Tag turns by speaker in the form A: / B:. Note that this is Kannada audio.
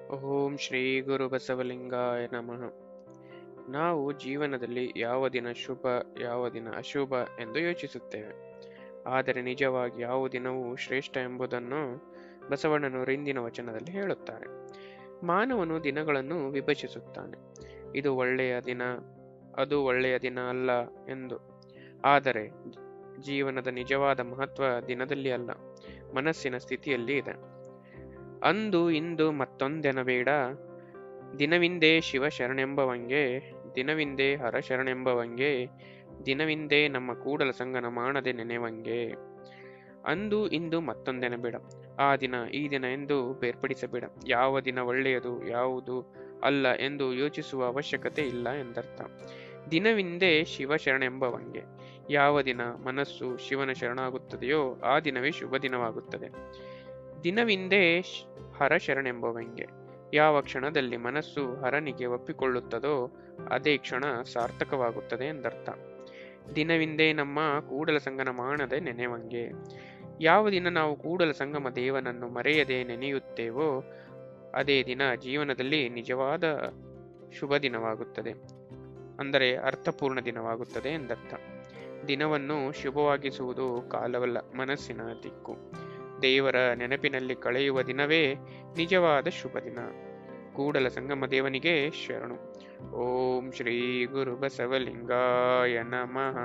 A: ಓಂ ಶ್ರೀ ಗುರು ಬಸವಲಿಂಗಾಯ ನಮಃ. ನಾವು ಜೀವನದಲ್ಲಿ ಯಾವ ದಿನ ಶುಭ, ಯಾವ ದಿನ ಅಶುಭ ಎಂದು ಯೋಚಿಸುತ್ತೇವೆ. ಆದರೆ ನಿಜವಾಗಿ ಯಾವ ದಿನವೂ ಶ್ರೇಷ್ಠ ಎಂಬುದನ್ನು ಬಸವಣ್ಣನವರು ಇಂದಿನ ವಚನದಲ್ಲಿ ಹೇಳುತ್ತಾರೆ. ಮಾನವನು ದಿನಗಳನ್ನು ವಿಭಜಿಸುತ್ತಾನೆ. ಇದು ಒಳ್ಳೆಯ ದಿನ, ಅದು ಒಳ್ಳೆಯ ದಿನ ಅಲ್ಲ ಎಂದು. ಆದರೆ ಜೀವನದ ನಿಜವಾದ ಮಹತ್ವ ದಿನದಲ್ಲಿ ಅಲ್ಲ, ಮನಸ್ಸಿನ ಸ್ಥಿತಿಯಲ್ಲಿ ಇದೆ. ಅಂದು ಇಂದು ಮತ್ತೊಂದೆನಬೇಡ, ದಿನವಿಂದೇ ಶಿವ ಶರಣೆಂಬವಂಗೆ, ದಿನವಿಂದೇ ಹರ ಶರಣೆಂಬವಂಗೆ, ದಿನವಿಂದೇ ನಮ್ಮ ಕೂಡಲ ಸಂಗನ ಮಾಡದೆ ನೆನೆವಂಗೆ. ಅಂದು ಇಂದು ಮತ್ತೊಂದೆನಬೇಡ, ಆ ದಿನ ಈ ದಿನ ಎಂದು ಬೇರ್ಪಡಿಸಬೇಡ. ಯಾವ ದಿನ ಒಳ್ಳೆಯದು ಯಾವುದು ಅಲ್ಲ ಎಂದು ಯೋಚಿಸುವ ಅವಶ್ಯಕತೆ ಇಲ್ಲ ಎಂದರ್ಥ. ದಿನವಿಂದೇ ಶಿವ ಶರಣೆಂಬವಂಗೆ. ಯಾವ ದಿನ ಮನಸ್ಸು ಶಿವನ ಶರಣಾಗುತ್ತದೆಯೋ ಆ ದಿನವೇ ಶುಭ ದಿನವಾಗುತ್ತದೆ. ದಿನವಿಂದೇ ಹರ ಶರಣೆಂಬವಂಗೆ. ಯಾವ ಕ್ಷಣದಲ್ಲಿ ಮನಸ್ಸು ಹರನಿಗೆ ಒಪ್ಪಿಕೊಳ್ಳುತ್ತದೋ ಅದೇ ಕ್ಷಣ ಸಾರ್ಥಕವಾಗುತ್ತದೆ ಎಂದರ್ಥ. ದಿನವಿಂದೇ ನಮ್ಮ ಕೂಡಲ ಸಂಗನ ಮಾಡದೆ ನೆನೆವಂಗೆ. ಯಾವ ದಿನ ನಾವು ಕೂಡಲ ಸಂಗಮ ದೇವನನ್ನು ಮರೆಯದೆ ನೆನೆಯುತ್ತೇವೋ ಅದೇ ದಿನ ಜೀವನದಲ್ಲಿ ನಿಜವಾದ ಶುಭ ದಿನವಾಗುತ್ತದೆ, ಅಂದರೆ ಅರ್ಥಪೂರ್ಣ ದಿನವಾಗುತ್ತದೆ ಎಂದರ್ಥ. ದಿನವನ್ನು ಶುಭವಾಗಿಸುವುದು ಕಾಲವಲ್ಲ, ಮನಸ್ಸಿನ ದಿಕ್ಕು. ದೇವರ ನೆನಪಿನಲ್ಲಿ ಕಳೆಯುವ ದಿನವೇ ನಿಜವಾದ ಶುಭ ದಿನ. ಕೂಡಲ ಸಂಗಮ ದೇವನಿಗೆ ಶರಣು. ಓಂ ಶ್ರೀ ಗುರು ಬಸವಲಿಂಗಾಯ ನಮಃ.